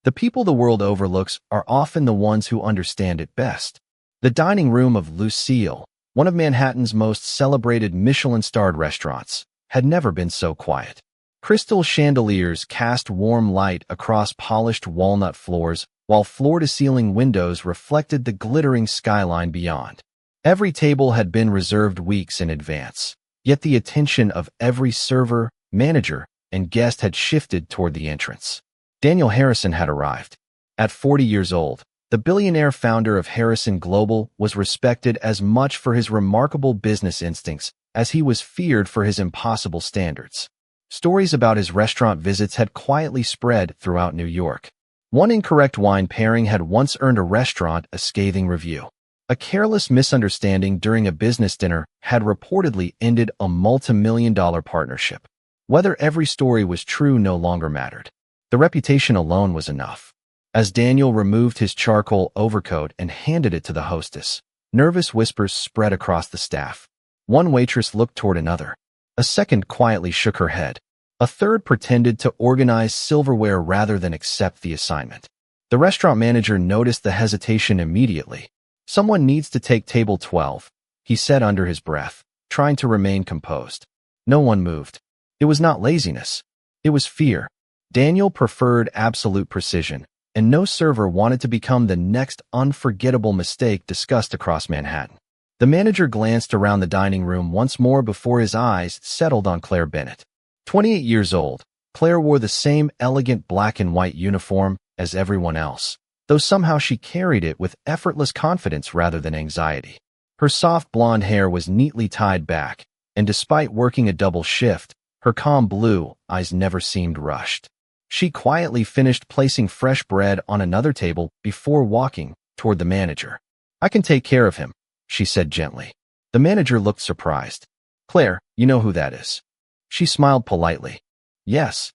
The people the world overlooks are often the ones who understand it best. The dining room of Lucille, one of Manhattan's most celebrated Michelin-starred restaurants, had never been so quiet. Crystal chandeliers cast warm light across polished walnut floors, while floor-to-ceiling windows reflected the glittering skyline beyond. Every table had been reserved weeks in advance, yet the attention of every server, manager, and guest had shifted toward the entrance. Daniel Harrison had arrived. At 40 years old, the billionaire founder of Harrison Global was respected as much for his remarkable business instincts as he was feared for his impossible standards. Stories about his restaurant visits had quietly spread throughout New York. One incorrect wine pairing had once earned a restaurant a scathing review. A careless misunderstanding during a business dinner had reportedly ended a multi-million-dollar partnership. Whether every story was true no longer mattered. The reputation alone was enough. As Daniel removed his charcoal overcoat and handed it to the hostess, nervous whispers spread across the staff. One waitress looked toward another. A second quietly shook her head. A third pretended to organize silverware rather than accept the assignment. The restaurant manager noticed the hesitation immediately. "Someone needs to take table 12, he said under his breath, trying to remain composed. No one moved. It was not laziness. It was fear. Daniel preferred absolute precision, and no server wanted to become the next unforgettable mistake discussed across Manhattan. The manager glanced around the dining room once more before his eyes settled on Claire Bennett. 28 years old, Claire wore the same elegant black and white uniform as everyone else, though somehow she carried it with effortless confidence rather than anxiety. Her soft blonde hair was neatly tied back, and despite working a double shift, her calm blue eyes never seemed rushed. She quietly finished placing fresh bread on another table before walking toward the manager. "I can take care of him," she said gently. The manager looked surprised. "Claire, you know who that is." She smiled politely. "Yes.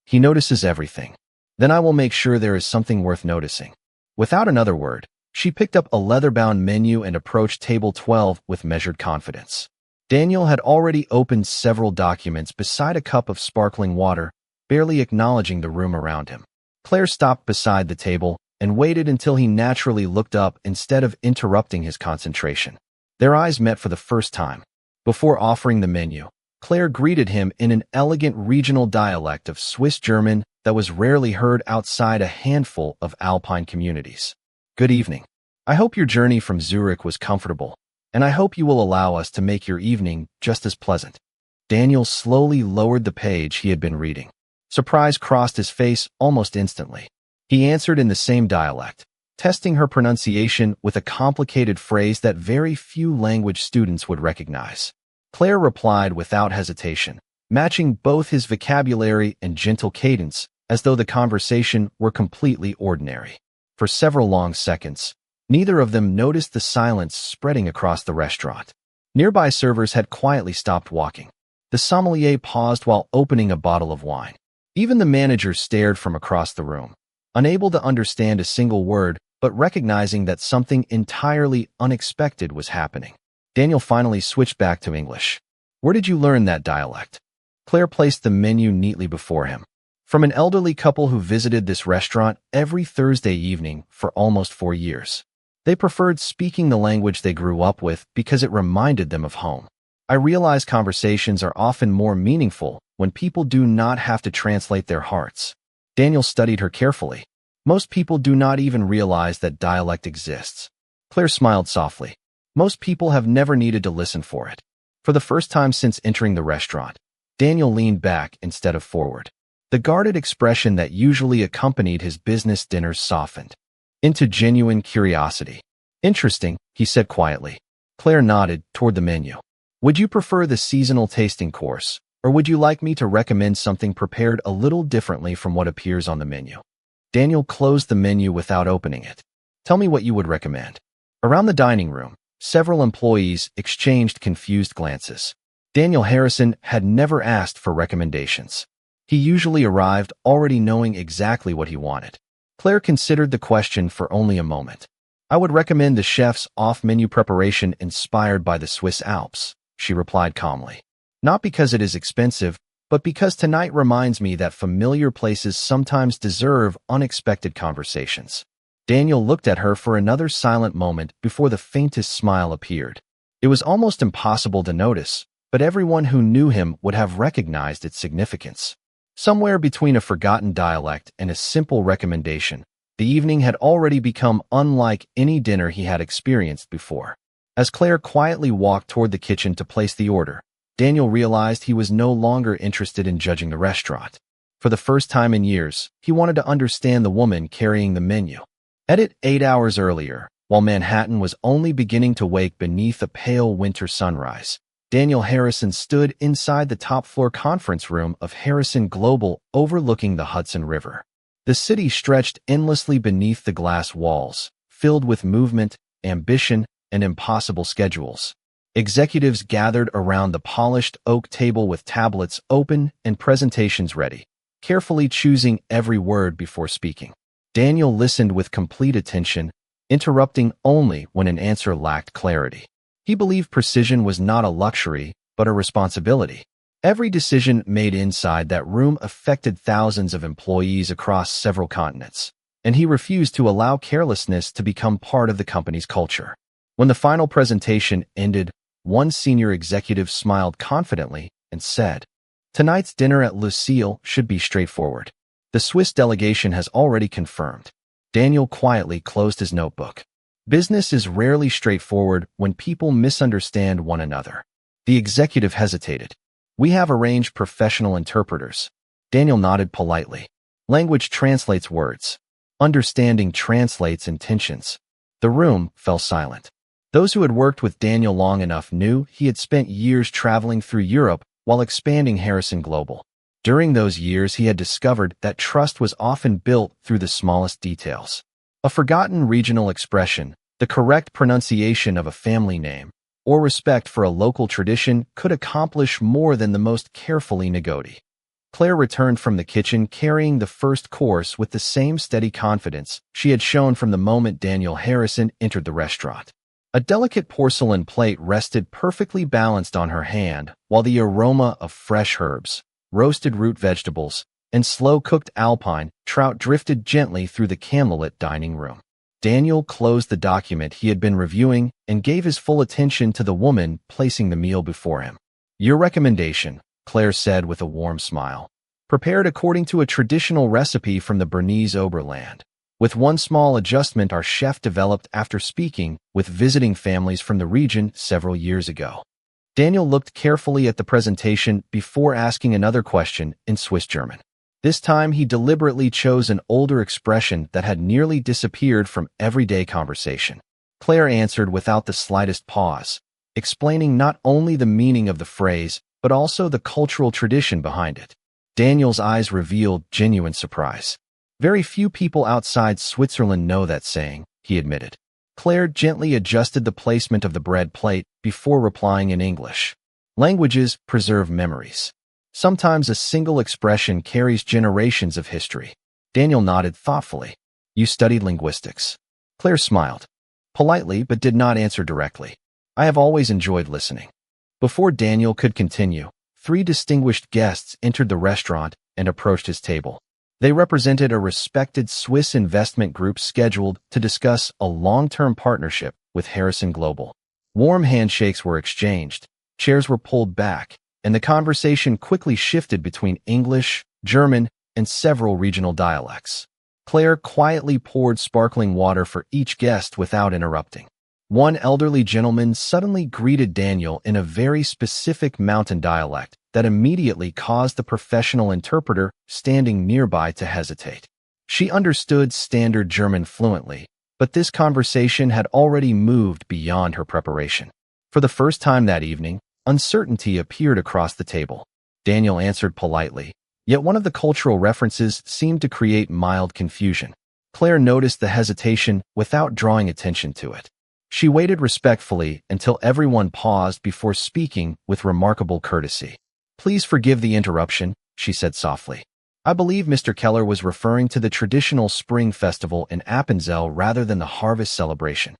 He notices everything. Then I will make sure there is something worth noticing." Without another word, she picked up a leather-bound menu and approached table 12 with measured confidence. Daniel had already opened several documents beside a cup of sparkling water, barely acknowledging the room around him. Claire stopped beside the table and waited until he naturally looked up instead of interrupting his concentration. Their eyes met for the first time. Before offering the menu, Claire greeted him in an elegant regional dialect of Swiss German that was rarely heard outside a handful of Alpine communities. "Good evening. I hope your journey from Zurich was comfortable, and I hope you will allow us to make your evening just as pleasant." Daniel slowly lowered the page he had been reading. Surprise crossed his face almost instantly. He answered in the same dialect, testing her pronunciation with a complicated phrase that very few language students would recognize. Claire replied without hesitation, matching both his vocabulary and gentle cadence, as though the conversation were completely ordinary. For several long seconds, neither of them noticed the silence spreading across the restaurant. Nearby servers had quietly stopped walking. The sommelier paused while opening a bottle of wine. Even the manager stared from across the room, unable to understand a single word, but recognizing that something entirely unexpected was happening. Daniel finally switched back to English. "Where did you learn that dialect?" Claire placed the menu neatly before him. "From an elderly couple who visited this restaurant every Thursday evening for almost 4 years. They preferred speaking the language they grew up with because it reminded them of home. I realize conversations are often more meaningful when people do not have to translate their hearts." Daniel studied her carefully. Most people do not even realize that dialect exists. Claire smiled softly. Most people have never needed to listen for it. For the first time since entering the restaurant, Daniel leaned back instead of forward. The guarded expression that usually accompanied his business dinners softened into genuine curiosity. "Interesting," he said quietly. Claire nodded toward the menu. "Would you prefer the seasonal tasting course, or would you like me to recommend something prepared a little differently from what appears on the menu?" Daniel closed the menu without opening it. "Tell me what you would recommend." Around the dining room, several employees exchanged confused glances. Daniel Harrison had never asked for recommendations. He usually arrived already knowing exactly what he wanted. Claire considered the question for only a moment. "I would recommend the chef's off-menu preparation inspired by the Swiss Alps," she replied calmly. "Not because it is expensive, but because tonight reminds me that familiar places sometimes deserve unexpected conversations. Daniel looked at her for another silent moment before the faintest smile appeared. It was almost impossible to notice, but everyone who knew him would have recognized its significance. Somewhere between a forgotten dialect and a simple recommendation, the evening had already become unlike any dinner he had experienced before. As Claire quietly walked toward the kitchen to place the order, Daniel realized he was no longer interested in judging the restaurant. For the first time in years, he wanted to understand the woman carrying the menu. Edit 8 hours earlier, while Manhattan was only beginning to wake beneath a pale winter sunrise, Daniel Harrison stood inside the top-floor conference room of Harrison Global overlooking the Hudson River. The city stretched endlessly beneath the glass walls, filled with movement, ambition, and impossible schedules. Executives gathered around the polished oak table with tablets open and presentations ready, carefully choosing every word before speaking. Daniel listened with complete attention, interrupting only when an answer lacked clarity. He believed precision was not a luxury, but a responsibility. Every decision made inside that room affected thousands of employees across several continents, and he refused to allow carelessness to become part of the company's culture. When the final presentation ended, one senior executive smiled confidently and said, "Tonight's dinner at Lucille should be straightforward. The Swiss delegation has already confirmed." Daniel quietly closed his notebook. Business is rarely straightforward when people misunderstand one another. The executive hesitated. "We have arranged professional interpreters." Daniel nodded politely. Language translates words. Understanding translates intentions. The room fell silent. Those who had worked with Daniel long enough knew he had spent years traveling through Europe while expanding Harrison Global. During those years, he had discovered that trust was often built through the smallest details. A forgotten regional expression, the correct pronunciation of a family name, or respect for a local tradition could accomplish more than the most carefully negotiated. Claire returned from the kitchen carrying the first course with the same steady confidence she had shown from the moment Daniel Harrison entered the restaurant. A delicate porcelain plate rested perfectly balanced on her hand, while the aroma of fresh herbs, roasted root vegetables, and slow-cooked alpine trout drifted gently through the candlelit dining room. Daniel closed the document he had been reviewing and gave his full attention to the woman placing the meal before him. "Your recommendation," Claire said with a warm smile, "prepared according to a traditional recipe from the Bernese Oberland, with one small adjustment our chef developed after speaking with visiting families from the region several years ago." Daniel looked carefully at the presentation before asking another question in Swiss German. This time, he deliberately chose an older expression that had nearly disappeared from everyday conversation. Claire answered without the slightest pause, explaining not only the meaning of the phrase, but also the cultural tradition behind it. Daniel's eyes revealed genuine surprise. "Very few people outside Switzerland know that saying," he admitted. Claire gently adjusted the placement of the bread plate before replying in English. "Languages preserve memories. Sometimes a single expression carries generations of history." Daniel nodded thoughtfully. "You studied linguistics?" Claire smiled, politely but did not answer directly. "I have always enjoyed listening." Before Daniel could continue, 3 distinguished guests entered the restaurant and approached his table. They represented a respected Swiss investment group scheduled to discuss a long-term partnership with Harrison Global. Warm handshakes were exchanged, chairs were pulled back, and the conversation quickly shifted between English, German, and several regional dialects. Claire quietly poured sparkling water for each guest without interrupting. One elderly gentleman suddenly greeted Daniel in a very specific mountain dialect that immediately caused the professional interpreter standing nearby to hesitate. She understood standard German fluently, but this conversation had already moved beyond her preparation. For the first time that evening, uncertainty appeared across the table. Daniel answered politely, yet one of the cultural references seemed to create mild confusion. Claire noticed the hesitation without drawing attention to it. She waited respectfully until everyone paused before speaking with remarkable courtesy. "Please forgive the interruption," she said softly. "I believe Mr. Keller was referring to the traditional spring festival in Appenzell rather than the harvest celebration."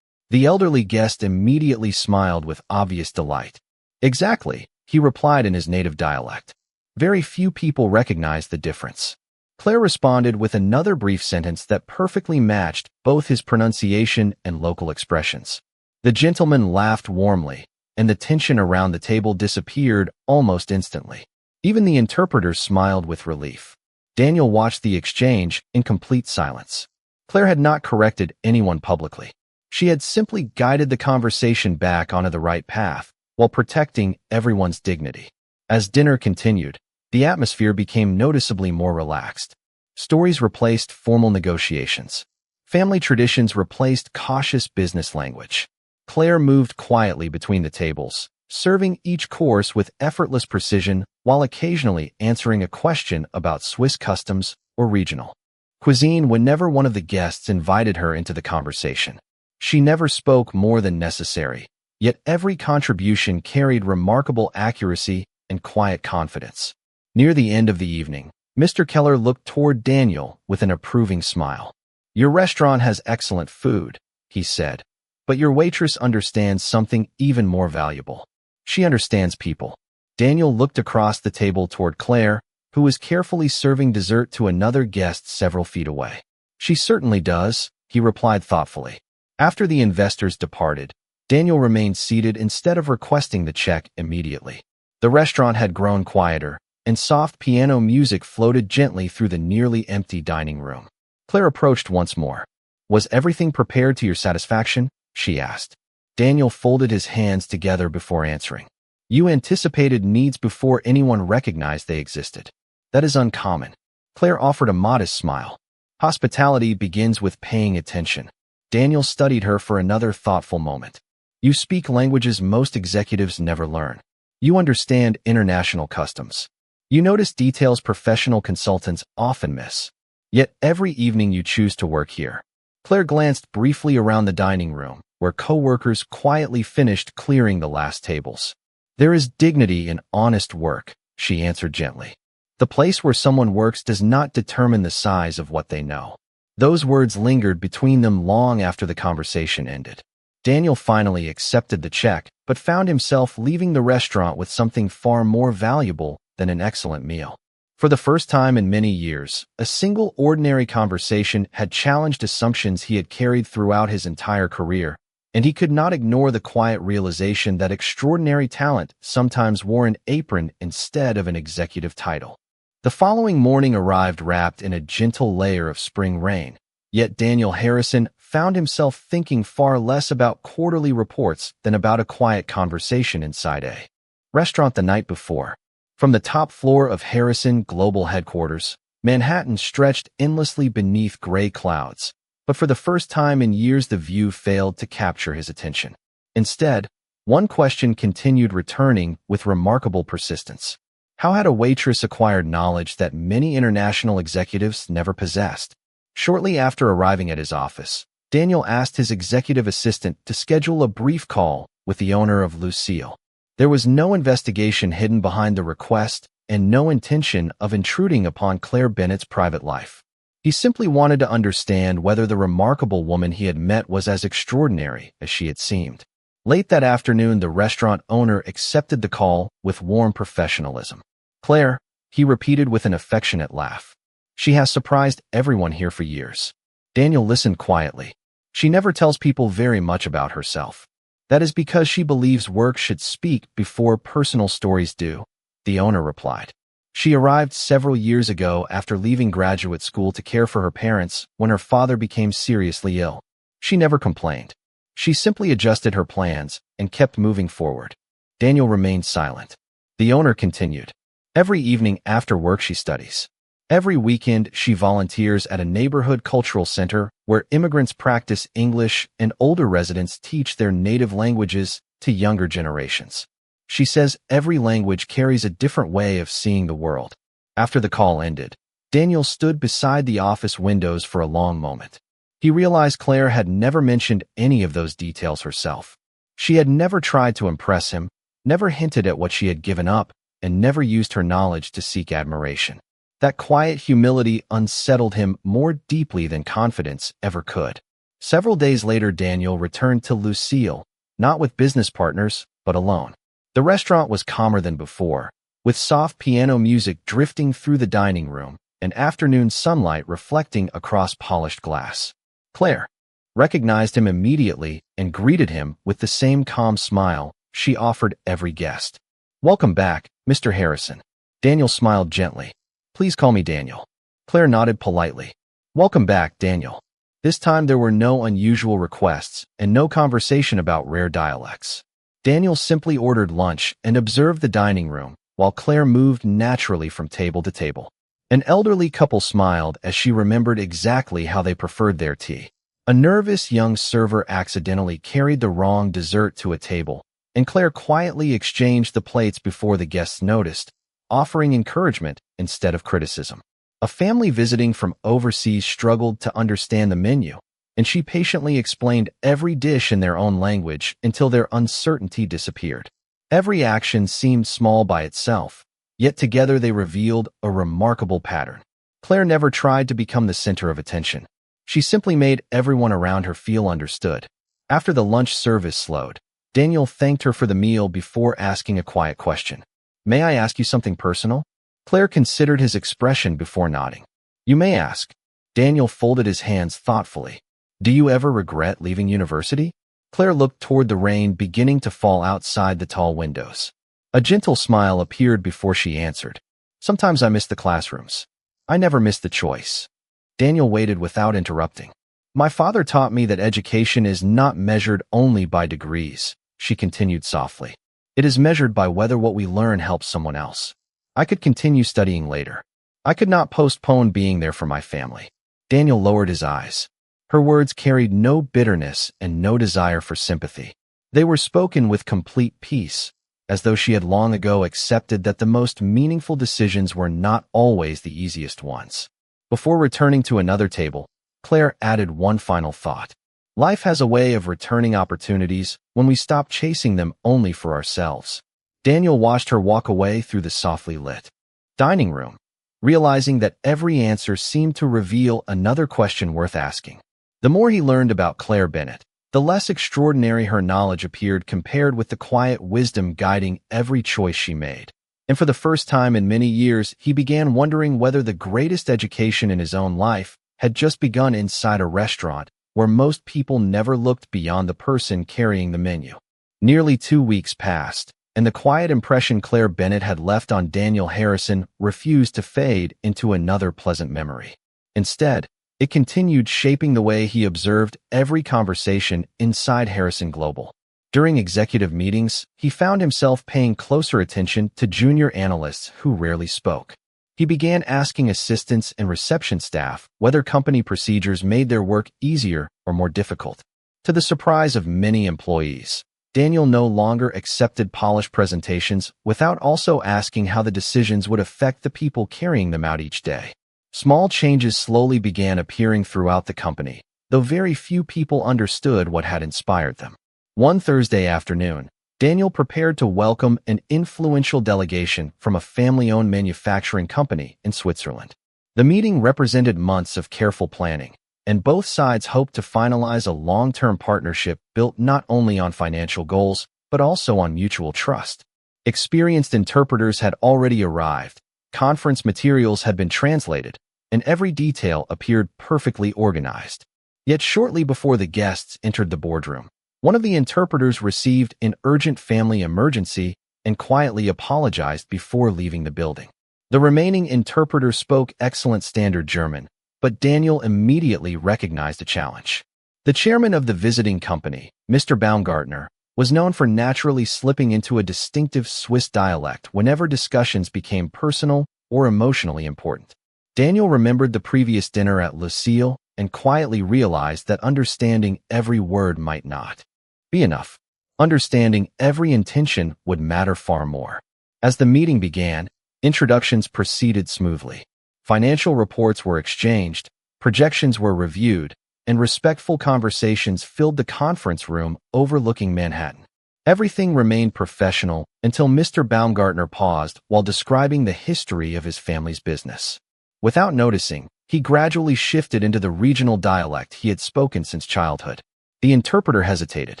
The elderly guest immediately smiled with obvious delight. "Exactly," he replied in his native dialect. Very few people recognize the difference. Claire responded with another brief sentence that perfectly matched both his pronunciation and local expressions. The gentleman laughed warmly, and the tension around the table disappeared almost instantly. Even the interpreter smiled with relief. Daniel watched the exchange in complete silence. Claire had not corrected anyone publicly. She had simply guided the conversation back onto the right path while protecting everyone's dignity. As dinner continued, the atmosphere became noticeably more relaxed. Stories replaced formal negotiations. Family traditions replaced cautious business language. Claire moved quietly between the tables, serving each course with effortless precision while occasionally answering a question about Swiss customs or regional cuisine whenever one of the guests invited her into the conversation. She never spoke more than necessary, yet every contribution carried remarkable accuracy and quiet confidence. Near the end of the evening, Mr. Keller looked toward Daniel with an approving smile. "Your restaurant has excellent food," he said, "but your waitress understands something even more valuable. She understands people." Daniel looked across the table toward Claire, who was carefully serving dessert to another guest several feet away. "She certainly does," he replied thoughtfully. After the investors departed, Daniel remained seated instead of requesting the check immediately. The restaurant had grown quieter, and soft piano music floated gently through the nearly empty dining room. Claire approached once more. "Was everything prepared to your satisfaction?" she asked. Daniel folded his hands together before answering. "You anticipated needs before anyone recognized they existed. That is uncommon." Claire offered a modest smile. "Hospitality begins with paying attention." Daniel studied her for another thoughtful moment. "You speak languages most executives never learn. You understand international customs. You notice details professional consultants often miss. Yet every evening you choose to work here." Claire glanced briefly around the dining room, where co-workers quietly finished clearing the last tables. "There is dignity in honest work," she answered gently. "The place where someone works does not determine the size of what they know." Those words lingered between them long after the conversation ended. Daniel finally accepted the check, but found himself leaving the restaurant with something far more valuable than an excellent meal. For the first time in many years, a single ordinary conversation had challenged assumptions he had carried throughout his entire career, and he could not ignore the quiet realization that extraordinary talent sometimes wore an apron instead of an executive title. The following morning arrived wrapped in a gentle layer of spring rain, yet Daniel Harrison found himself thinking far less about quarterly reports than about a quiet conversation inside a restaurant the night before. From the top floor of Harrison Global Headquarters, Manhattan stretched endlessly beneath gray clouds, but for the first time in years the view failed to capture his attention. Instead, one question continued returning with remarkable persistence. How had a waitress acquired knowledge that many international executives never possessed? Shortly after arriving at his office, Daniel asked his executive assistant to schedule a brief call with the owner of Lucille. There was no investigation hidden behind the request and no intention of intruding upon Claire Bennett's private life. He simply wanted to understand whether the remarkable woman he had met was as extraordinary as she had seemed. Late that afternoon, the restaurant owner accepted the call with warm professionalism. "Claire," he repeated with an affectionate laugh. "She has surprised everyone here for years." Daniel listened quietly. "She never tells people very much about herself. That is because she believes work should speak before personal stories do," the owner replied. "She arrived several years ago after leaving graduate school to care for her parents when her father became seriously ill. She never complained. She simply adjusted her plans and kept moving forward." Daniel remained silent. The owner continued. "Every evening after work she studies. Every weekend she volunteers at a neighborhood cultural center where immigrants practice English and older residents teach their native languages to younger generations. She says every language carries a different way of seeing the world." After the call ended, Daniel stood beside the office windows for a long moment. He realized Claire had never mentioned any of those details herself. She had never tried to impress him, never hinted at what she had given up, and never used her knowledge to seek admiration. That quiet humility unsettled him more deeply than confidence ever could. Several days later, Daniel returned to Lucille, not with business partners, but alone. The restaurant was calmer than before, with soft piano music drifting through the dining room and afternoon sunlight reflecting across polished glass. Claire recognized him immediately and greeted him with the same calm smile she offered every guest. "Welcome back, Mr. Harrison." Daniel smiled gently. "Please call me Daniel." Claire nodded politely. "Welcome back, Daniel." This time there were no unusual requests and no conversation about rare dialects. Daniel simply ordered lunch and observed the dining room, while Claire moved naturally from table to table. An elderly couple smiled as she remembered exactly how they preferred their tea. A nervous young server accidentally carried the wrong dessert to a table, and Claire quietly exchanged the plates before the guests noticed, offering encouragement instead of criticism. A family visiting from overseas struggled to understand the menu, and she patiently explained every dish in their own language until their uncertainty disappeared. Every action seemed small by itself, yet together they revealed a remarkable pattern. Claire never tried to become the center of attention. She simply made everyone around her feel understood. After the lunch service slowed, Daniel thanked her for the meal before asking a quiet question. "May I ask you something personal?" Claire considered his expression before nodding. "You may ask." Daniel folded his hands thoughtfully. "Do you ever regret leaving university?" Claire looked toward the rain beginning to fall outside the tall windows. A gentle smile appeared before she answered. "Sometimes I miss the classrooms. I never missed the choice." Daniel waited without interrupting. "My father taught me that education is not measured only by degrees," she continued softly. "It is measured by whether what we learn helps someone else. I could continue studying later. I could not postpone being there for my family." Daniel lowered his eyes. Her words carried no bitterness and no desire for sympathy. They were spoken with complete peace, as though she had long ago accepted that the most meaningful decisions were not always the easiest ones. Before returning to another table, Claire added one final thought. Life has a way of returning opportunities when we stop chasing them only for ourselves. Daniel watched her walk away through the softly lit dining room, realizing that every answer seemed to reveal another question worth asking. The more he learned about Claire Bennett, the less extraordinary her knowledge appeared compared with the quiet wisdom guiding every choice she made. And for the first time in many years, he began wondering whether the greatest education in his own life had just begun inside a restaurant where most people never looked beyond the person carrying the menu. Nearly 2 weeks passed, and the quiet impression Claire Bennett had left on Daniel Harrison refused to fade into another pleasant memory. Instead, it continued shaping the way he observed every conversation inside Harrison Global. During executive meetings, he found himself paying closer attention to junior analysts who rarely spoke. He began asking assistants and reception staff whether company procedures made their work easier or more difficult. To the surprise of many employees, Daniel no longer accepted polished presentations without also asking how the decisions would affect the people carrying them out each day. Small changes slowly began appearing throughout the company, though very few people understood what had inspired them. One Thursday afternoon, Daniel prepared to welcome an influential delegation from a family-owned manufacturing company in Switzerland. The meeting represented months of careful planning, and both sides hoped to finalize a long-term partnership built not only on financial goals, but also on mutual trust. Experienced interpreters had already arrived, conference materials had been translated, and every detail appeared perfectly organized. Yet shortly before the guests entered the boardroom, one of the interpreters received an urgent family emergency and quietly apologized before leaving the building. The remaining interpreter spoke excellent standard German, but Daniel immediately recognized a challenge. The chairman of the visiting company, Mr. Baumgartner, was known for naturally slipping into a distinctive Swiss dialect whenever discussions became personal or emotionally important. Daniel remembered the previous dinner at Lucille and quietly realized that understanding every word might not be enough. Understanding every intention would matter far more. As the meeting began, introductions proceeded smoothly. Financial reports were exchanged, projections were reviewed, and respectful conversations filled the conference room overlooking Manhattan. Everything remained professional until Mr. Baumgartner paused while describing the history of his family's business. Without noticing, he gradually shifted into the regional dialect he had spoken since childhood. The interpreter hesitated.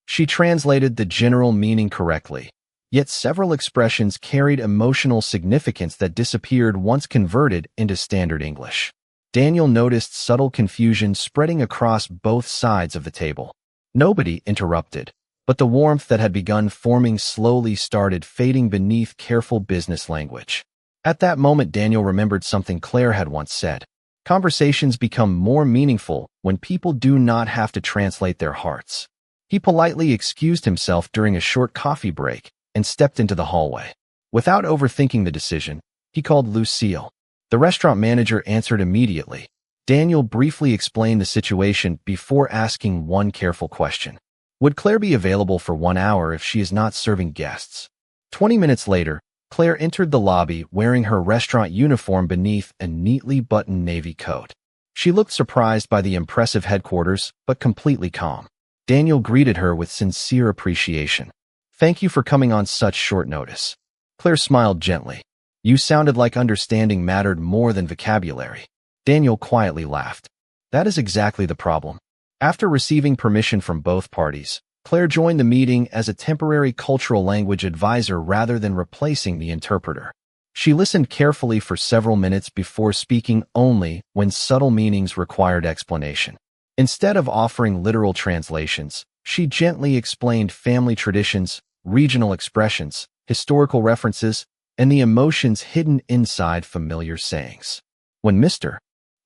She translated the general meaning correctly, Yet several expressions carried emotional significance that disappeared once converted into standard English. Daniel noticed subtle confusion spreading across both sides of the table. Nobody interrupted, but the warmth that had begun forming slowly started fading beneath careful business language. At that moment, Daniel remembered something Claire had once said. Conversations become more meaningful when people do not have to translate their hearts. He politely excused himself during a short coffee break and stepped into the hallway. Without overthinking the decision, he called Lucille. The restaurant manager answered immediately. Daniel briefly explained the situation before asking one careful question. Would Claire be available for 1 hour if she is not serving guests? 20 minutes later, Claire entered the lobby wearing her restaurant uniform beneath a neatly buttoned navy coat. She looked surprised by the impressive headquarters, but completely calm. Daniel greeted her with sincere appreciation. Thank you for coming on such short notice. Claire smiled gently. You sounded like understanding mattered more than vocabulary. Daniel quietly laughed. That is exactly the problem. After receiving permission from both parties, Claire joined the meeting as a temporary cultural language advisor rather than replacing the interpreter. She listened carefully for several minutes before speaking only when subtle meanings required explanation. Instead of offering literal translations, she gently explained family traditions, regional expressions, historical references, and the emotions hidden inside familiar sayings. When Mr.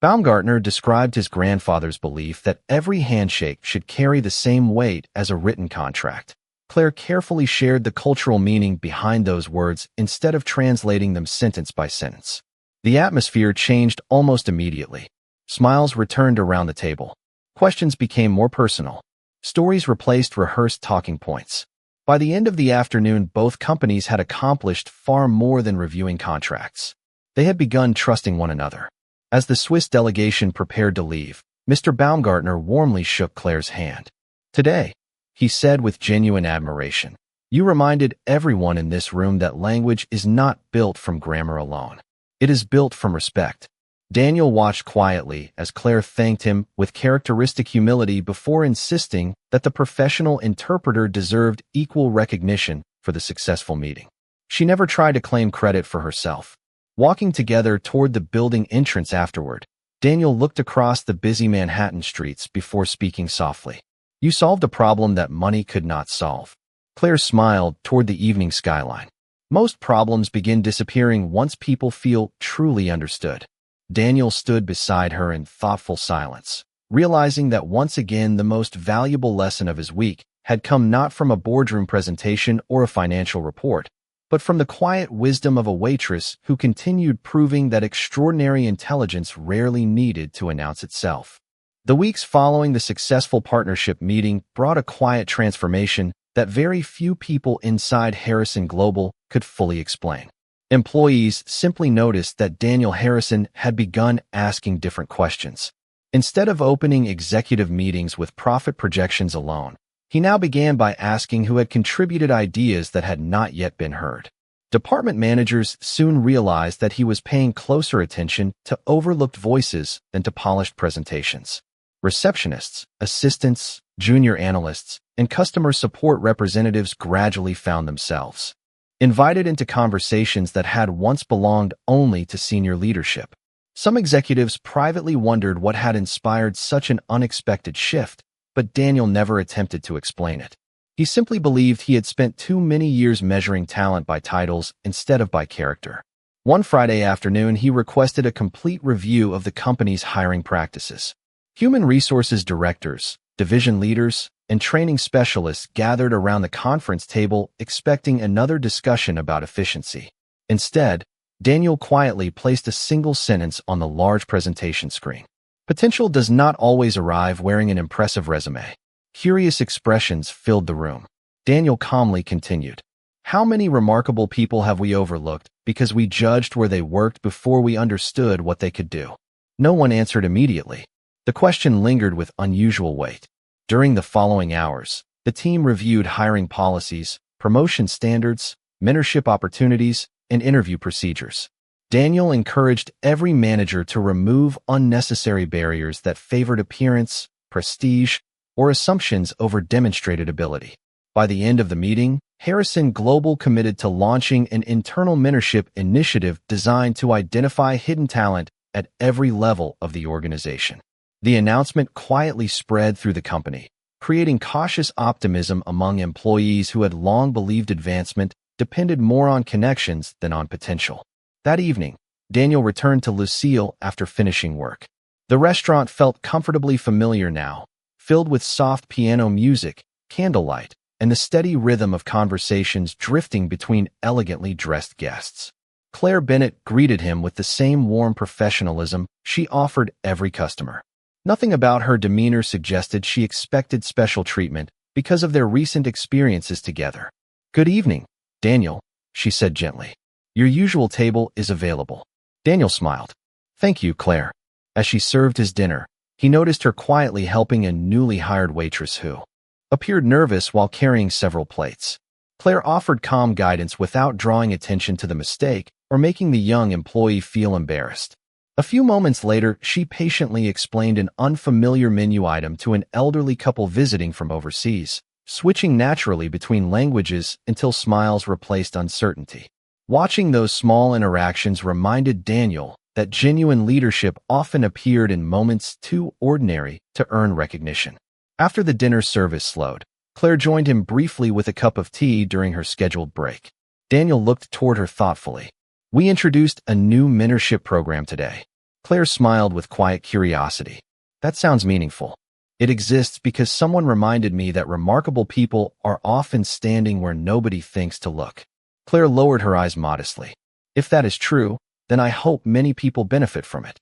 Baumgartner described his grandfather's belief that every handshake should carry the same weight as a written contract, Claire carefully shared the cultural meaning behind those words instead of translating them sentence by sentence. The atmosphere changed almost immediately. Smiles returned around the table. Questions became more personal. Stories replaced rehearsed talking points. By the end of the afternoon, both companies had accomplished far more than reviewing contracts. They had begun trusting one another. As the Swiss delegation prepared to leave, Mr. Baumgartner warmly shook Claire's hand. Today, he said with genuine admiration, you reminded everyone in this room that language is not built from grammar alone. It is built from respect. Daniel watched quietly as Claire thanked him with characteristic humility before insisting that the professional interpreter deserved equal recognition for the successful meeting. She never tried to claim credit for herself. Walking together toward the building entrance afterward, Daniel looked across the busy Manhattan streets before speaking softly. You solved a problem that money could not solve. Claire smiled toward the evening skyline. Most problems begin disappearing once people feel truly understood. Daniel stood beside her in thoughtful silence, realizing that once again the most valuable lesson of his week had come not from a boardroom presentation or a financial report, but from the quiet wisdom of a waitress who continued proving that extraordinary intelligence rarely needed to announce itself. The weeks following the successful partnership meeting brought a quiet transformation that very few people inside Harrison Global could fully explain. Employees simply noticed that Daniel Harrison had begun asking different questions. Instead of opening executive meetings with profit projections alone, he now began by asking who had contributed ideas that had not yet been heard. Department managers soon realized that he was paying closer attention to overlooked voices than to polished presentations. Receptionists, assistants, junior analysts, and customer support representatives gradually found themselves invited into conversations that had once belonged only to senior leadership. Some executives privately wondered what had inspired such an unexpected shift, but Daniel never attempted to explain it. He simply believed he had spent too many years measuring talent by titles instead of by character. One Friday afternoon, he requested a complete review of the company's hiring practices. Human resources directors, division leaders, and training specialists gathered around the conference table expecting another discussion about efficiency. Instead, Daniel quietly placed a single sentence on the large presentation screen. Potential does not always arrive wearing an impressive resume. Curious expressions filled the room. Daniel calmly continued. How many remarkable people have we overlooked because we judged where they worked before we understood what they could do? No one answered immediately. The question lingered with unusual weight. During the following hours, the team reviewed hiring policies, promotion standards, mentorship opportunities, and interview procedures. Daniel encouraged every manager to remove unnecessary barriers that favored appearance, prestige, or assumptions over demonstrated ability. By the end of the meeting, Harrison Global committed to launching an internal mentorship initiative designed to identify hidden talent at every level of the organization. The announcement quietly spread through the company, creating cautious optimism among employees who had long believed advancement depended more on connections than on potential. That evening, Daniel returned to Lucille after finishing work. The restaurant felt comfortably familiar now, filled with soft piano music, candlelight, and the steady rhythm of conversations drifting between elegantly dressed guests. Claire Bennett greeted him with the same warm professionalism she offered every customer. Nothing about her demeanor suggested she expected special treatment because of their recent experiences together. "Good evening, Daniel," she said gently. "Your usual table is available." Daniel smiled. "Thank you, Claire." As she served his dinner, he noticed her quietly helping a newly hired waitress who appeared nervous while carrying several plates. Claire offered calm guidance without drawing attention to the mistake or making the young employee feel embarrassed. A few moments later, she patiently explained an unfamiliar menu item to an elderly couple visiting from overseas, switching naturally between languages until smiles replaced uncertainty. Watching those small interactions reminded Daniel that genuine leadership often appeared in moments too ordinary to earn recognition. After the dinner service slowed, Claire joined him briefly with a cup of tea during her scheduled break. Daniel looked toward her thoughtfully. "We introduced a new mentorship program today." Claire smiled with quiet curiosity. "That sounds meaningful." "It exists because someone reminded me that remarkable people are often standing where nobody thinks to look." Claire lowered her eyes modestly. "If that is true, then I hope many people benefit from it."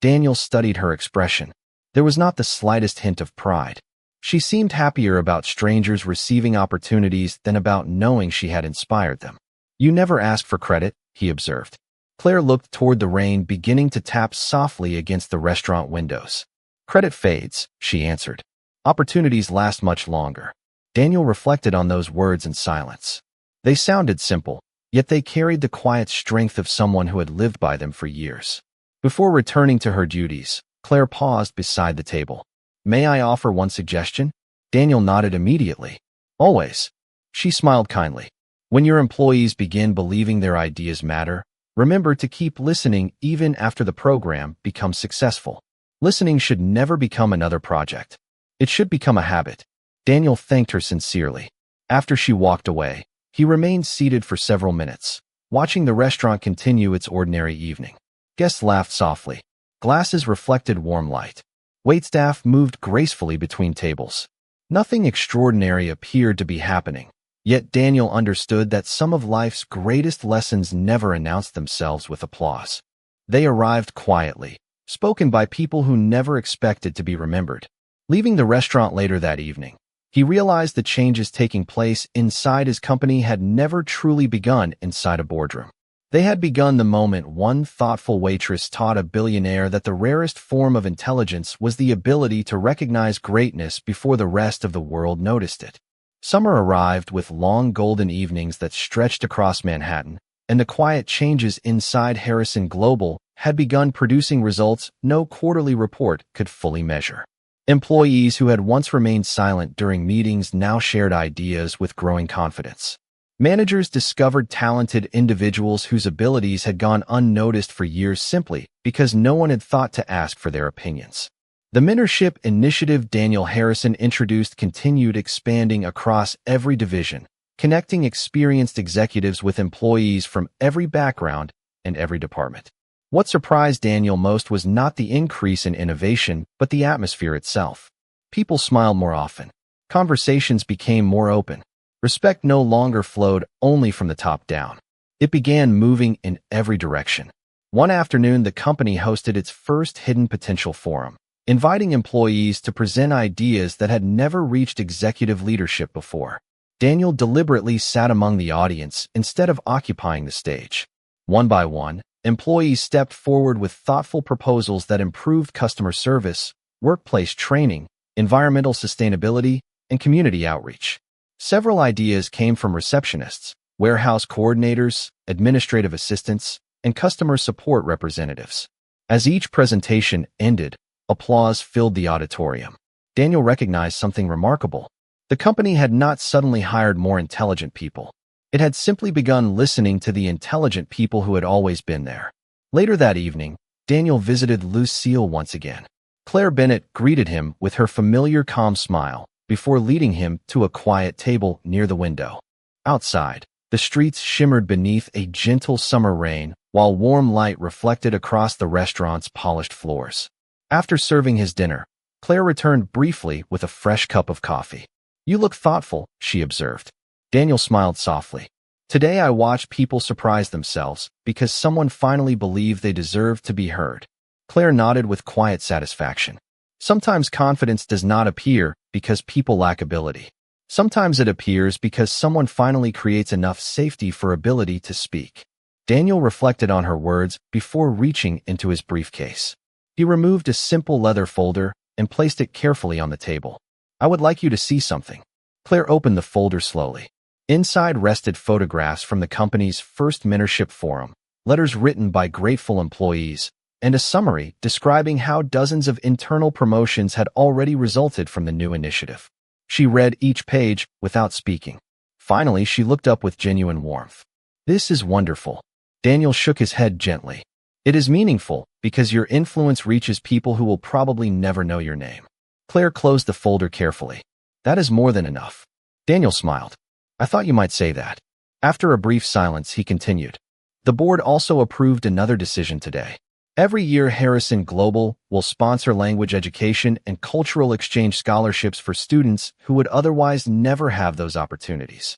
Daniel studied her expression. There was not the slightest hint of pride. She seemed happier about strangers receiving opportunities than about knowing she had inspired them. "You never ask for credit," he observed. Claire looked toward the rain beginning to tap softly against the restaurant windows. "Credit fades," she answered. "Opportunities last much longer." Daniel reflected on those words in silence. They sounded simple, yet they carried the quiet strength of someone who had lived by them for years. Before returning to her duties, Claire paused beside the table. "May I offer one suggestion?" Daniel nodded immediately. "Always." She smiled kindly. "When your employees begin believing their ideas matter, remember to keep listening even after the program becomes successful. Listening should never become another project. It should become a habit." Daniel thanked her sincerely. After she walked away, he remained seated for several minutes, watching the restaurant continue its ordinary evening. Guests laughed softly. Glasses reflected warm light. Waitstaff moved gracefully between tables. Nothing extraordinary appeared to be happening, yet Daniel understood that some of life's greatest lessons never announced themselves with applause. They arrived quietly, spoken by people who never expected to be remembered. Leaving the restaurant later that evening, he realized the changes taking place inside his company had never truly begun inside a boardroom. They had begun the moment one thoughtful waitress taught a billionaire that the rarest form of intelligence was the ability to recognize greatness before the rest of the world noticed it. Summer arrived with long golden evenings that stretched across Manhattan, and the quiet changes inside Harrison Global had begun producing results no quarterly report could fully measure. Employees who had once remained silent during meetings now shared ideas with growing confidence. Managers discovered talented individuals whose abilities had gone unnoticed for years simply because no one had thought to ask for their opinions. The mentorship initiative Daniel Harrison introduced continued expanding across every division, connecting experienced executives with employees from every background and every department. What surprised Daniel most was not the increase in innovation, but the atmosphere itself. People smiled more often. Conversations became more open. Respect no longer flowed only from the top down. It began moving in every direction. One afternoon, the company hosted its first Hidden Potential Forum, inviting employees to present ideas that had never reached executive leadership before. Daniel deliberately sat among the audience instead of occupying the stage. One by one, employees stepped forward with thoughtful proposals that improved customer service, workplace training, environmental sustainability, and community outreach. Several ideas came from receptionists, warehouse coordinators, administrative assistants, and customer support representatives. As each presentation ended, applause filled the auditorium. Daniel recognized something remarkable. The company had not suddenly hired more intelligent people. It had simply begun listening to the intelligent people who had always been there. Later that evening, Daniel visited Lucille once again. Claire Bennett greeted him with her familiar calm smile before leading him to a quiet table near the window. Outside, the streets shimmered beneath a gentle summer rain while warm light reflected across the restaurant's polished floors. After serving his dinner, Claire returned briefly with a fresh cup of coffee. "You look thoughtful," she observed. Daniel smiled softly. "Today I watched people surprise themselves because someone finally believed they deserved to be heard." Claire nodded with quiet satisfaction. Sometimes confidence does not appear because people lack ability. Sometimes it appears because someone finally creates enough safety for ability to speak. Daniel reflected on her words before reaching into his briefcase. He removed a simple leather folder and placed it carefully on the table. "I would like you to see something." Claire opened the folder slowly. Inside rested photographs from the company's first mentorship forum, letters written by grateful employees, and a summary describing how dozens of internal promotions had already resulted from the new initiative. She read each page without speaking. Finally, she looked up with genuine warmth. "This is wonderful." Daniel shook his head gently. "It is meaningful because your influence reaches people who will probably never know your name." Claire closed the folder carefully. "That is more than enough." Daniel smiled. "I thought you might say that." After a brief silence, he continued. "The board also approved another decision today. Every year, Harrison Global will sponsor language education and cultural exchange scholarships for students who would otherwise never have those opportunities."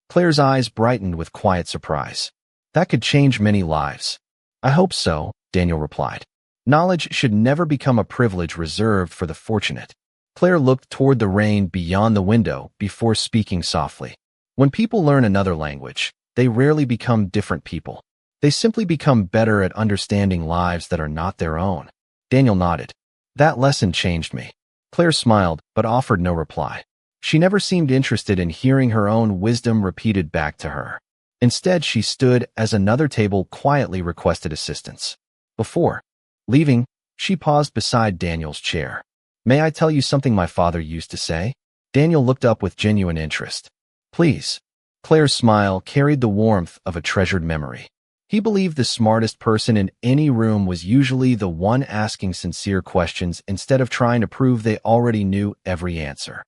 Claire's eyes brightened with quiet surprise. "That could change many lives." "I hope so," Daniel replied. "Knowledge should never become a privilege reserved for the fortunate." Claire looked toward the rain beyond the window before speaking softly. "When people learn another language, they rarely become different people. They simply become better at understanding lives that are not their own." Daniel nodded. "That lesson changed me." Claire smiled, but offered no reply. She never seemed interested in hearing her own wisdom repeated back to her. Instead, she stood as another table quietly requested assistance. Before leaving, she paused beside Daniel's chair. "May I tell you something my father used to say?" Daniel looked up with genuine interest. "Please." Claire's smile carried the warmth of a treasured memory. He believed the smartest person in any room was usually the one asking sincere questions instead of trying to prove they already knew every answer.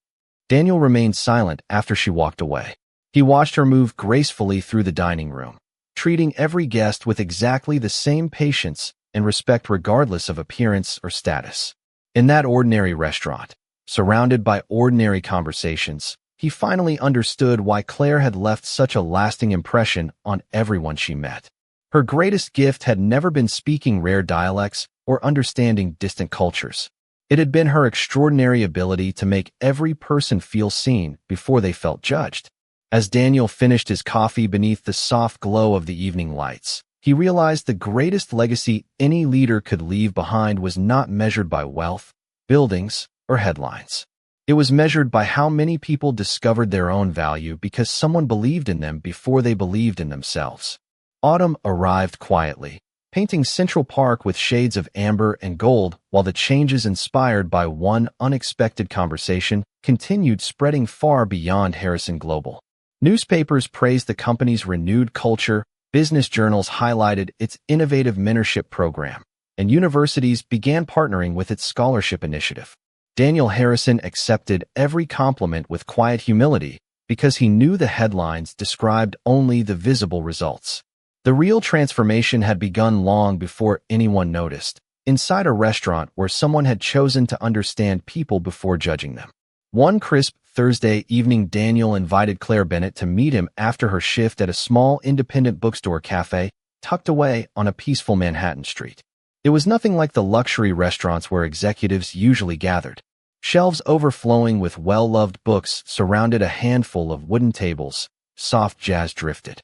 Daniel remained silent after she walked away. He watched her move gracefully through the dining room, treating every guest with exactly the same patience and respect regardless of appearance or status. In that ordinary restaurant, surrounded by ordinary conversations, he finally understood why Claire had left such a lasting impression on everyone she met. Her greatest gift had never been speaking rare dialects or understanding distant cultures. It had been her extraordinary ability to make every person feel seen before they felt judged. As Daniel finished his coffee beneath the soft glow of the evening lights, he realized the greatest legacy any leader could leave behind was not measured by wealth, buildings, or headlines. It was measured by how many people discovered their own value because someone believed in them before they believed in themselves. Autumn arrived quietly, painting Central Park with shades of amber and gold, while the changes inspired by one unexpected conversation continued spreading far beyond Harrison Global. Newspapers praised the company's renewed culture, business journals highlighted its innovative mentorship program, and universities began partnering with its scholarship initiative. Daniel Harrison accepted every compliment with quiet humility because he knew the headlines described only the visible results. The real transformation had begun long before anyone noticed, inside a restaurant where someone had chosen to understand people before judging them. One crisp Thursday evening, Daniel invited Claire Bennett to meet him after her shift at a small independent bookstore cafe tucked away on a peaceful Manhattan street. It was nothing like the luxury restaurants where executives usually gathered. Shelves overflowing with well-loved books surrounded a handful of wooden tables. Soft jazz drifted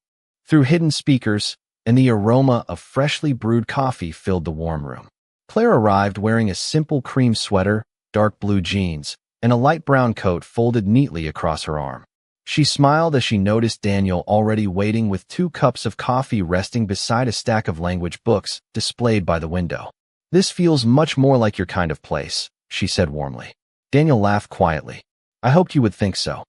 through hidden speakers, and the aroma of freshly brewed coffee filled the warm room. Claire arrived wearing a simple cream sweater, dark blue jeans, and a light brown coat folded neatly across her arm. She smiled as she noticed Daniel already waiting with 2 cups of coffee resting beside a stack of language books displayed by the window. "This feels much more like your kind of place," she said warmly. Daniel laughed quietly. I hoped you would think so.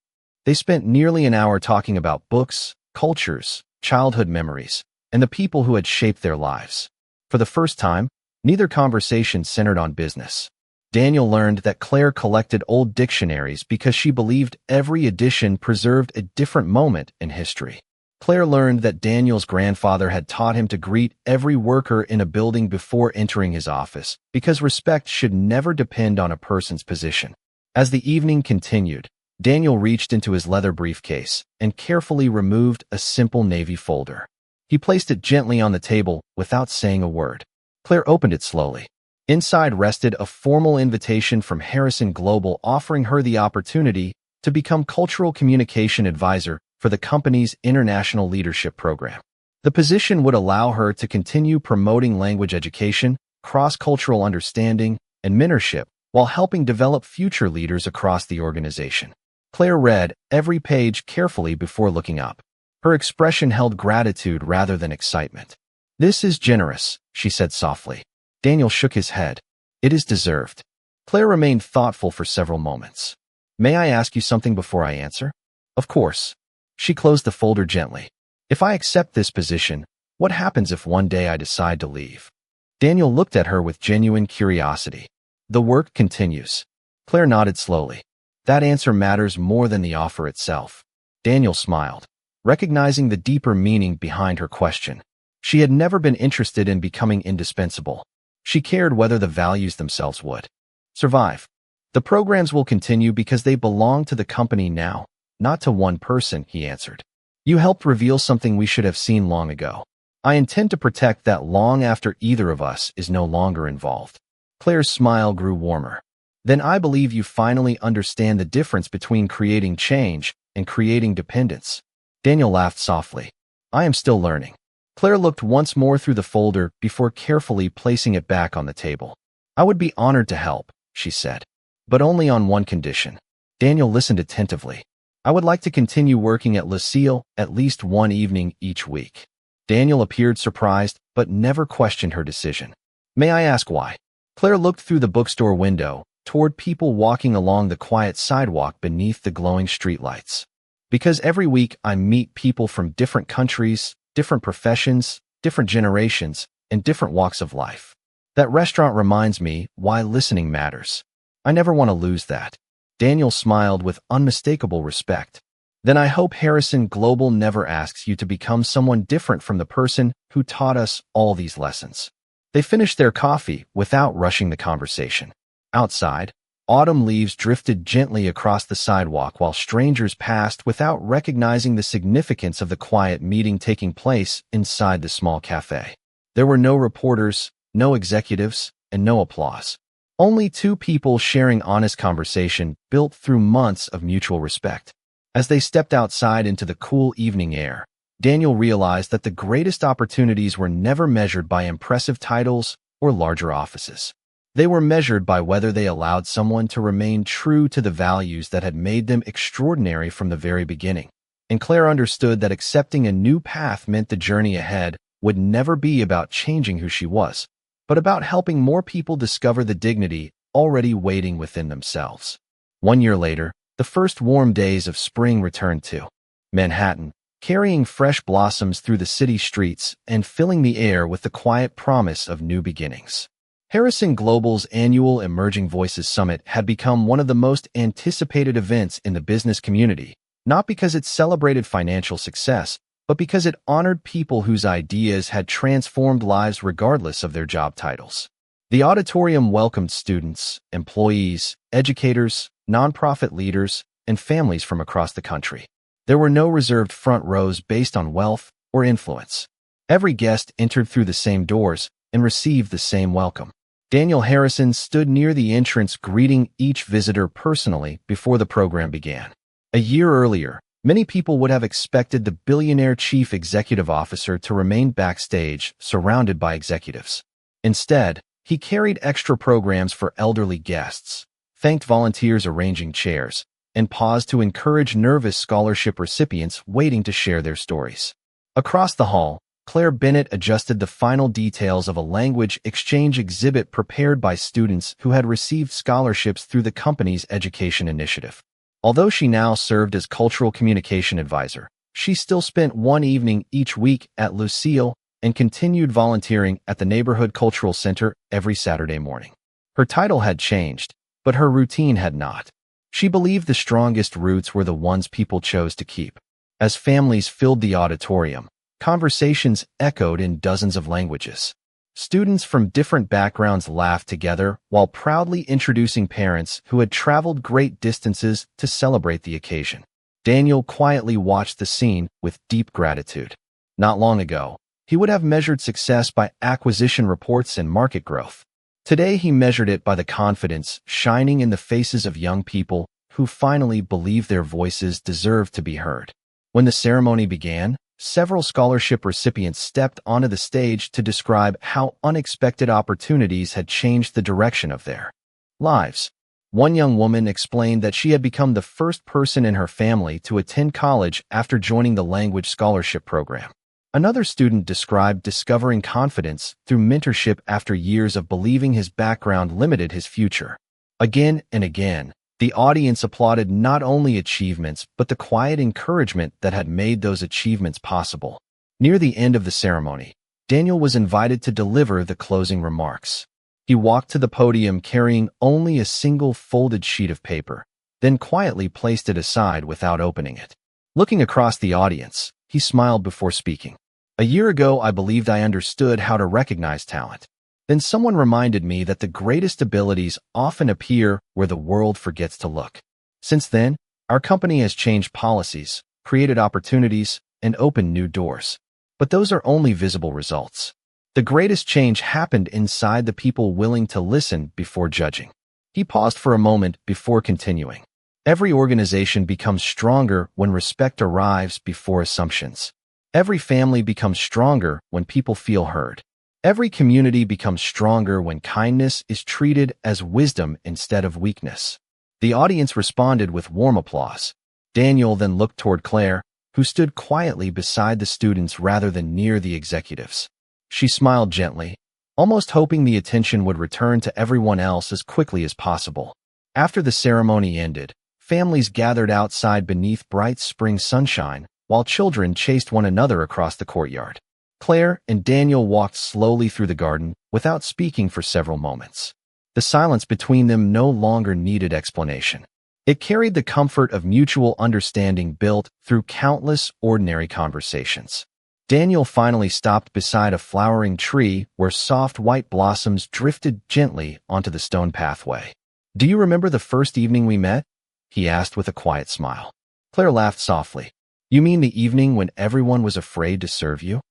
They spent nearly an hour talking about books, cultures, childhood memories, and the people who had shaped their lives. For the first time, neither conversation centered on business. Daniel learned that Claire collected old dictionaries because she believed every edition preserved a different moment in history. Claire learned that Daniel's grandfather had taught him to greet every worker in a building before entering his office, because respect should never depend on a person's position. As the evening continued, Daniel reached into his leather briefcase and carefully removed a simple navy folder. He placed it gently on the table without saying a word. Claire opened it slowly. Inside rested a formal invitation from Harrison Global offering her the opportunity to become Cultural Communication Advisor for the company's International Leadership Program. The position would allow her to continue promoting language education, cross-cultural understanding, and mentorship while helping develop future leaders across the organization. Claire read every page carefully before looking up. Her expression held gratitude rather than excitement. "This is generous," she said softly. Daniel shook his head. "It is deserved." Claire remained thoughtful for several moments. "May I ask you something before I answer?" "Of course." She closed the folder gently. "If I accept this position, what happens if one day I decide to leave?" Daniel looked at her with genuine curiosity. "The work continues." Claire nodded slowly. "That answer matters more than the offer itself." Daniel smiled, recognizing the deeper meaning behind her question. She had never been interested in becoming indispensable. She cared whether the values themselves would survive. "The programs will continue because they belong to the company now, not to one person," he answered. "You helped reveal something we should have seen long ago. I intend to protect that long after either of us is no longer involved." Claire's smile grew warmer. "Then I believe you finally understand the difference between creating change and creating dependence." Daniel laughed softly. "I am still learning." Claire looked once more through the folder before carefully placing it back on the table. "I would be honored to help," she said, "but only on one condition." Daniel listened attentively. "I would like to continue working at Lucille at least one evening each week." Daniel appeared surprised, but never questioned her decision. "May I ask why?" Claire looked through the bookstore window, toward people walking along the quiet sidewalk beneath the glowing streetlights. "Because every week I meet people from different countries, different professions, different generations, and different walks of life. That restaurant reminds me why listening matters. I never want to lose that." Daniel smiled with unmistakable respect. "Then I hope Harrison Global never asks you to become someone different from the person who taught us all these lessons." They finished their coffee without rushing the conversation. Outside, autumn leaves drifted gently across the sidewalk while strangers passed without recognizing the significance of the quiet meeting taking place inside the small cafe. There were no reporters, no executives, and no applause. Only two people sharing honest conversation built through months of mutual respect. As they stepped outside into the cool evening air, Daniel realized that the greatest opportunities were never measured by impressive titles or larger offices. They were measured by whether they allowed someone to remain true to the values that had made them extraordinary from the very beginning. And Claire understood that accepting a new path meant the journey ahead would never be about changing who she was, but about helping more people discover the dignity already waiting within themselves. 1 year later, the first warm days of spring returned to Manhattan, carrying fresh blossoms through the city streets and filling the air with the quiet promise of new beginnings. Harrison Global's annual Emerging Voices Summit had become one of the most anticipated events in the business community, not because it celebrated financial success, but because it honored people whose ideas had transformed lives regardless of their job titles. The auditorium welcomed students, employees, educators, nonprofit leaders, and families from across the country. There were no reserved front rows based on wealth or influence. Every guest entered through the same doors and received the same welcome. Daniel Harrison stood near the entrance greeting each visitor personally before the program began. A year earlier, many people would have expected the Billionaire chief executive officer to remain backstage, surrounded by executives. Instead, he carried extra programs for elderly guests, thanked volunteers arranging chairs, and paused to encourage nervous scholarship recipients waiting to share their stories. Across the hall, Claire Bennett adjusted the final details of a language exchange exhibit prepared by students who had received scholarships through the company's education initiative. Although she now served as cultural communication advisor, she still spent one evening each week at Lucille and continued volunteering at the neighborhood cultural center every Saturday morning. Her title had changed, but her routine had not. She believed the strongest roots were the ones people chose to keep. As families filled the auditorium, conversations echoed in dozens of languages. Students from different backgrounds laughed together while proudly introducing parents who had traveled great distances to celebrate the occasion. Daniel quietly watched the scene with deep gratitude. Not long ago, he would have measured success by acquisition reports and market growth. Today, he measured it by the confidence shining in the faces of young people who finally believed their voices deserved to be heard. When the ceremony began, several scholarship recipients stepped onto the stage to describe how unexpected opportunities had changed the direction of their lives. One young woman explained that she had become the first person in her family to attend college after joining the language scholarship program. Another student described discovering confidence through mentorship after years of believing his background limited his future. Again and again, the audience applauded not only achievements but the quiet encouragement that had made those achievements possible. Near the end of the ceremony, Daniel was invited to deliver the closing remarks. He walked to the podium carrying only a single folded sheet of paper, then quietly placed it aside without opening it. Looking across the audience, he smiled before speaking. "A year ago, I believed I understood how to recognize talent. Then someone reminded me that the greatest abilities often appear where the world forgets to look. Since then, our company has changed policies, created opportunities, and opened new doors. But those are only visible results. The greatest change happened inside the people willing to listen before judging." He paused for a moment before continuing. "Every organization becomes stronger when respect arrives before assumptions. Every family becomes stronger when people feel heard. Every community becomes stronger when kindness is treated as wisdom instead of weakness." The audience responded with warm applause. Daniel then looked toward Claire, who stood quietly beside the students rather than near the executives. She smiled gently, almost hoping the attention would return to everyone else as quickly as possible. After the ceremony ended, families gathered outside beneath bright spring sunshine, while children chased one another across the courtyard. Claire and Daniel walked slowly through the garden without speaking for several moments. The silence between them no longer needed explanation. It carried the comfort of mutual understanding built through countless ordinary conversations. Daniel finally stopped beside a flowering tree where soft white blossoms drifted gently onto the stone pathway. "Do you remember the first evening we met?" he asked with a quiet smile. Claire laughed softly. "You mean the evening when everyone was afraid to serve you?"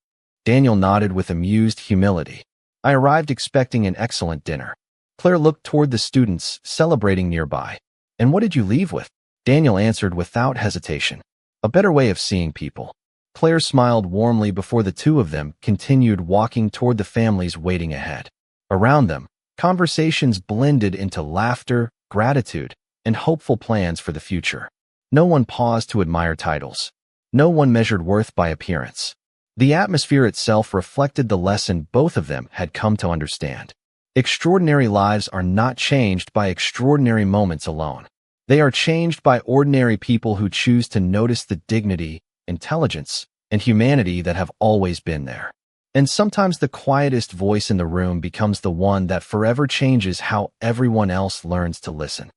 Daniel nodded with amused humility. "I arrived expecting an excellent dinner." Claire looked toward the students celebrating nearby. "And what did you leave with?" Daniel answered without hesitation. "A better way of seeing people." Claire smiled warmly before the two of them continued walking toward the families waiting ahead. Around them, conversations blended into laughter, gratitude, and hopeful plans for the future. No one paused to admire titles. No one measured worth by appearance. The atmosphere itself reflected the lesson both of them had come to understand. Extraordinary lives are not changed by extraordinary moments alone. They are changed by ordinary people who choose to notice the dignity, intelligence, and humanity that have always been there. And sometimes the quietest voice in the room becomes the one that forever changes how everyone else learns to listen.